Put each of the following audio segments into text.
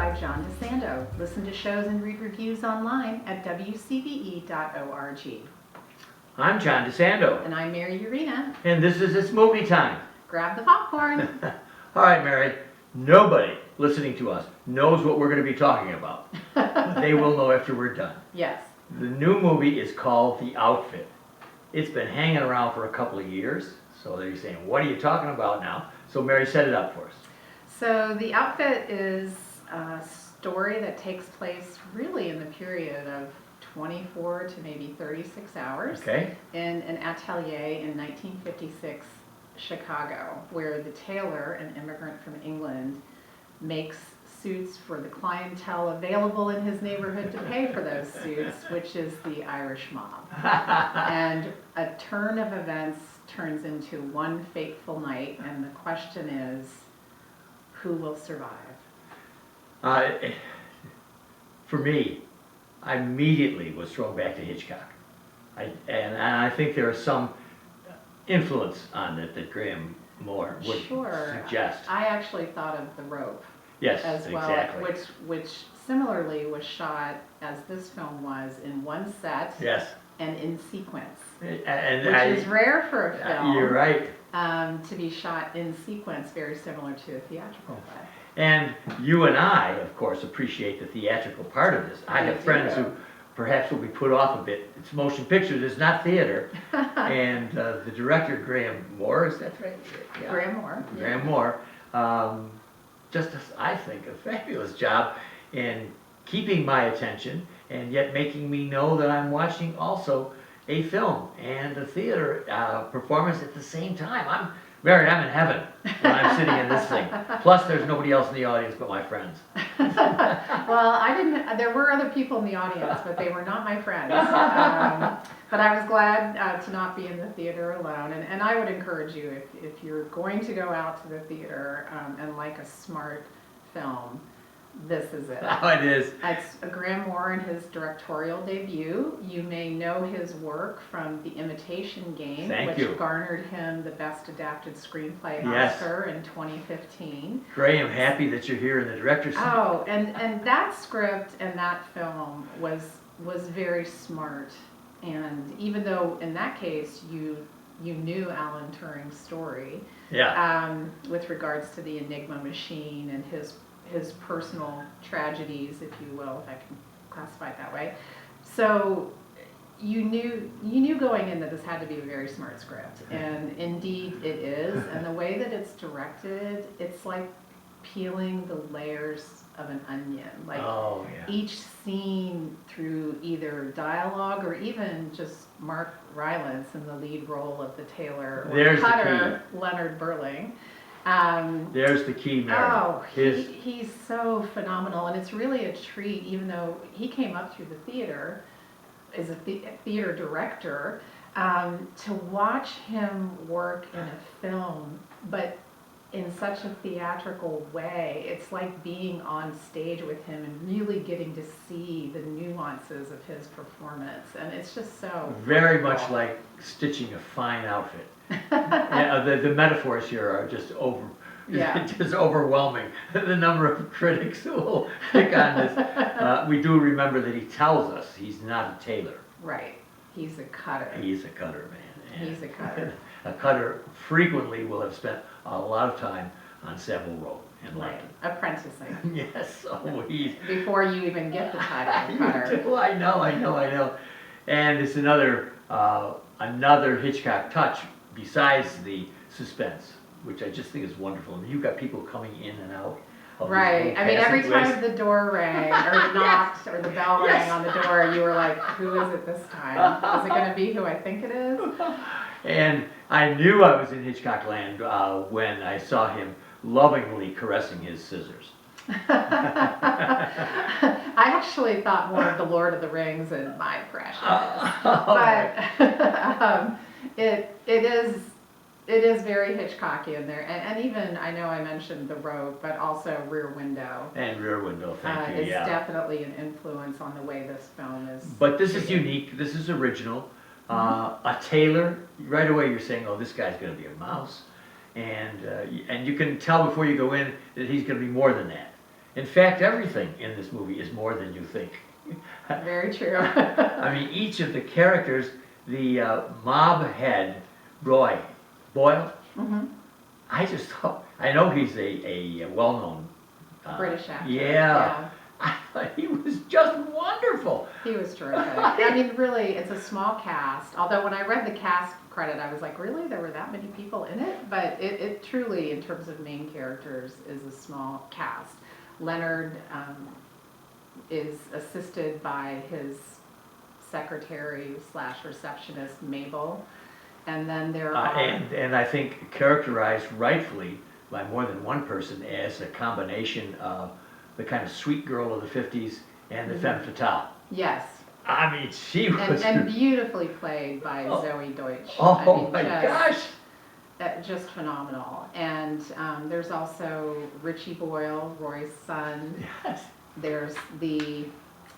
by John DeSando. Listen to shows and read reviews online at wcbe.org. I'm John DeSando. And I'm Mary Urena. And this is It's Movie Time. Grab the popcorn. All right, Mary. Nobody listening to us knows what we're going to be talking about. They will know after we're done. Yes. The new movie is called The Outfit. It's been hanging around for a couple of years, so they're saying, what are you talking about now? So Mary, set it up for us. So The Outfit is a story that takes place really in the period of 24 to maybe 36 hours in an atelier in 1956 Chicago, where the tailor, an immigrant from England, makes suits for the clientele available in his neighborhood to pay for those suits, which is the Irish mob. And a turn of events turns into one fateful night, and the question is, who will survive? For me, I immediately was thrown back to Hitchcock. And I think there is some influence on it that Graham Moore would suggest. I actually thought of The Rope. Yes, as well, exactly. Which similarly was shot, as this film was, in one set and in sequence, which is rare for a film. You're right. To be shot in sequence, very similar to a theatrical play. And you and I, of course, appreciate the theatrical part of this. I have friends who perhaps will be put off a bit. It's motion pictures, it's not theater. And the director, Graham Moore, is that right? Yeah. Graham Moore. Graham Moore. Just, I think, a fabulous job in keeping my attention and yet making me know that I'm watching also a film and a theater performance at the same time. I'm in heaven when I'm sitting in this thing. Plus, there's nobody else in the audience but my friends. Well, there were other people in the audience, but they were not my friends. But I was glad to not be in the theater alone. And I would encourage you, if you're going to go out to the theater and like a smart film, this is it. Oh, it is. It's Graham Moore in his directorial debut. You may know his work from The Imitation Game, which garnered him the Best Adapted Screenplay Oscar in 2015. Graham, happy that you're here in the director's seat. Oh, and that script and that film was very smart. And even though in that case you knew Alan Turing's story, with regards to the Enigma machine and his personal tragedies, if you will, if I can classify it that way. So you knew going in that this had to be a very smart script, and indeed it is. And the way that it's directed, it's like peeling the layers of an onion. Like each scene, through either dialogue or even just Mark Rylance in the lead role of the tailor, or Cutter, Leonard Burling. There's the key, Mary. Oh, he's so phenomenal, and it's really a treat, even though he came up through the theater as a theater director, to watch him work in a film, but in such a theatrical way. It's like being on stage with him and really getting to see the nuances of his performance, and it's just so very much like stitching a fine outfit. The metaphors here are just just overwhelming. The number of critics who will pick on this. We do remember that he tells us he's not a tailor. Right. He's a cutter. He's a cutter, man. He's a cutter. A cutter frequently will have spent a lot of time on Savile Row in London. Apprenticing. Yes. Before you even get the title of cutter. I know. And it's another Hitchcock touch besides the suspense, which I just think is wonderful. I mean, you've got people coming in and out. Right. I mean, every time the door rang or knocked or the bell rang on the door, you were like, who is it this time? Is it going to be who I think it is? And I knew I was in Hitchcock land when I saw him lovingly caressing his scissors. I actually thought more of The Lord of the Rings and My Precious. It is very Hitchcocky in there, and even, I know I mentioned The Rope, but also Rear Window. And Rear Window, thank you. It's definitely an influence on the way this film is. But this is unique. This is original. A tailor, right away you're saying, oh, this guy's going to be a mouse. And you can tell before you go in that he's going to be more than that. In fact, everything in this movie is more than you think. Very true. I mean, each of the characters, the mob head, Roy Boyle, Mhm. I just thought, I know he's a well-known British actor. Yeah. I thought he was just wonderful. He was terrific. I mean, really, it's a small cast. Although when I read the cast credit, I was like, really? There were that many people in it? But it truly, in terms of main characters, is a small cast. Leonard is assisted by his secretary / receptionist, Mabel. And then there are... And I think characterized rightfully by more than one person as a combination of the kind of sweet girl of the 50s and the femme fatale. Yes. I mean, she was... And beautifully played by Zoe Deutsch. Oh, I mean, my gosh! Just phenomenal. And there's also Richie Boyle, Roy's son. Yes. There's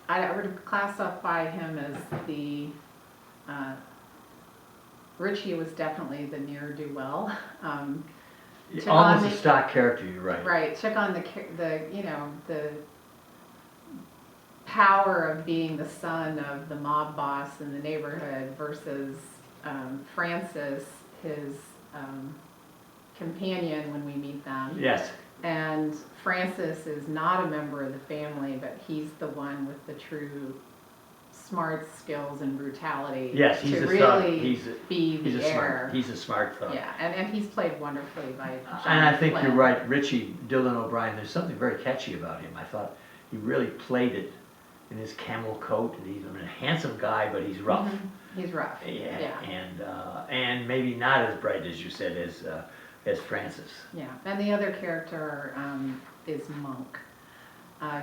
I would classify him as the... Richie was definitely the ne'er-do-well. Almost a stock character, you're right. Right, took on the power of being the son of the mob boss in the neighborhood versus Francis, his companion when we meet them. Yes. And Francis is not a member of the family, but he's the one with the true smarts, skills, and brutality. Yes, he's to a really thug. be the heir. He's a smart thug. Yeah, and he's played wonderfully by John And I think Flynn. you're right, Richie Dylan O'Brien, there's something very catchy about him. I thought he really played it in his camel coat. And he's a handsome guy, but he's rough. Mm-hmm. He's rough. Yeah. And maybe not as bright as you said as Francis. Yeah, and the other character is Monk,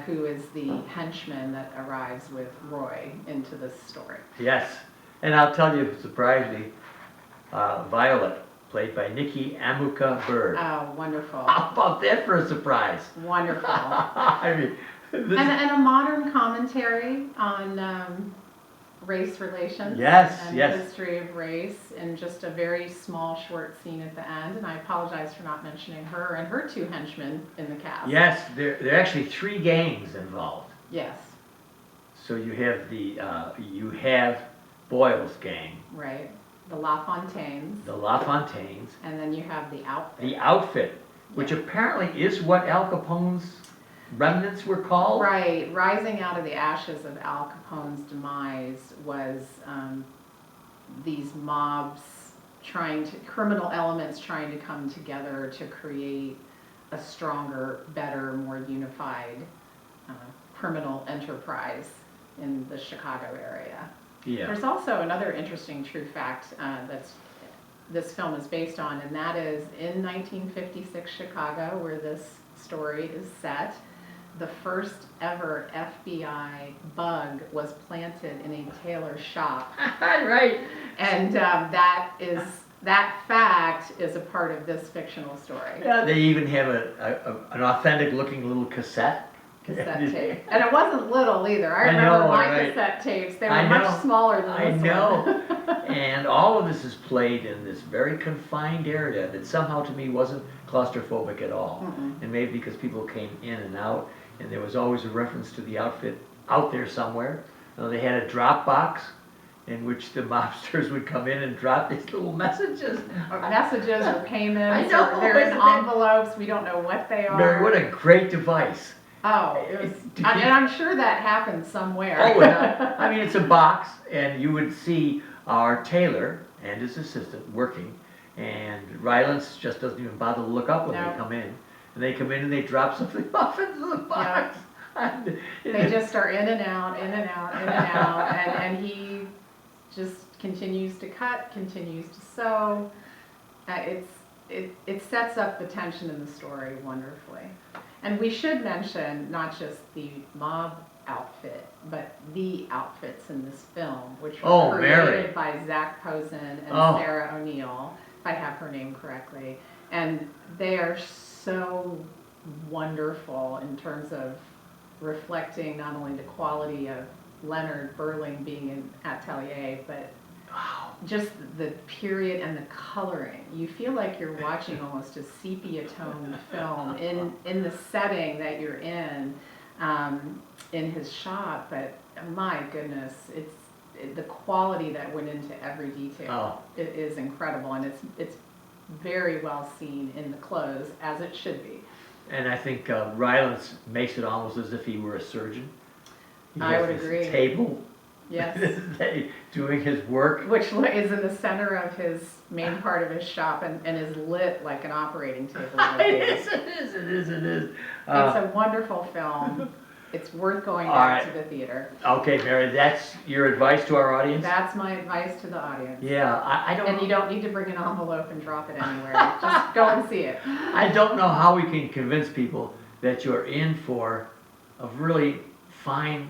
who is the henchman that arrives with Roy into this story. Yes, and I'll tell you, surprisingly, Violet, played by Nikki Amuka Bird. Oh, wonderful. How about that for a surprise? Wonderful. I mean, And a modern commentary on race relations. Yes, and yes. the history of race in just a very small, short scene at the end. And I apologize for not mentioning her and her two henchmen in the cast. Yes, there are actually 3 gangs involved. Yes. So you have Boyle's gang, Right. The LaFontaines. the LaFontaines, And then you have the outfit. the outfit, which apparently is what Al Capone's remnants were called. Right, rising out of the ashes of Al Capone's demise was these mobs criminal elements trying to come together to create a stronger, better, more unified criminal enterprise in the Chicago area. Yeah. There's also another interesting true fact this film is based on, and that is in 1956 Chicago, where this story is set. The first ever FBI bug was planted in a tailor shop. Right. And that fact is a part of this fictional story. Yeah, they even have an authentic looking little cassette tape. And it wasn't little either. I remember know, my right? cassette tapes. They were much smaller than this one. And all of this is played in this very confined area that somehow to me wasn't claustrophobic at all. And maybe because people came in and out, and there was always a reference to the outfit out there somewhere. They had a drop box in which the mobsters would come in and drop these little messages. Or messages or payments. I know, Or they're in isn't it? envelopes. We don't know what they are. Mary, what a great device. Oh, it was, and I'm sure that happened somewhere. Oh, yeah. I mean, it's a box, and you would see our tailor and his assistant working, and Rylance just doesn't even bother to look up when they come in. And they come in and they drop something off into the box. They just are in and out, in and out, in and out, and he just continues to cut, continues to sew. It sets up the tension in the story wonderfully. And we should mention not just the mob outfit, but the outfits in this film, which were created by Zach Posen and Sarah O'Neill, if I have her name correctly. And they are so wonderful in terms of reflecting not only the quality of Leonard Burling being in Atelier, but just the period and the coloring. You feel like you're watching almost a sepia toned film in the setting that you're in his shop, but my goodness, the quality that went into every detail is incredible, and it's very well seen in the clothes, as it should be. And I think Rylance makes it almost as if he were a surgeon. I would agree. Table. Yes. Doing his work. Which is in the center of his main part of his shop and is lit like an operating table. It is. It's a wonderful film. It's worth going back to the theater. Okay, Mary, that's your advice to our audience? That's my advice to the audience. Yeah, I don't know. And you don't need to bring an envelope and drop it anywhere. Just go and see it. I don't know how we can convince people that you're in for a really fine,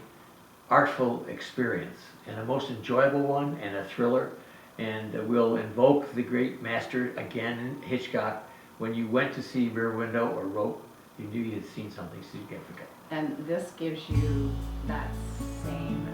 artful experience, and a most enjoyable one, and a thriller. And we'll invoke the great master again, Hitchcock. When you went to see Rear Window or Rope, you knew you had seen something significant. And this gives you that same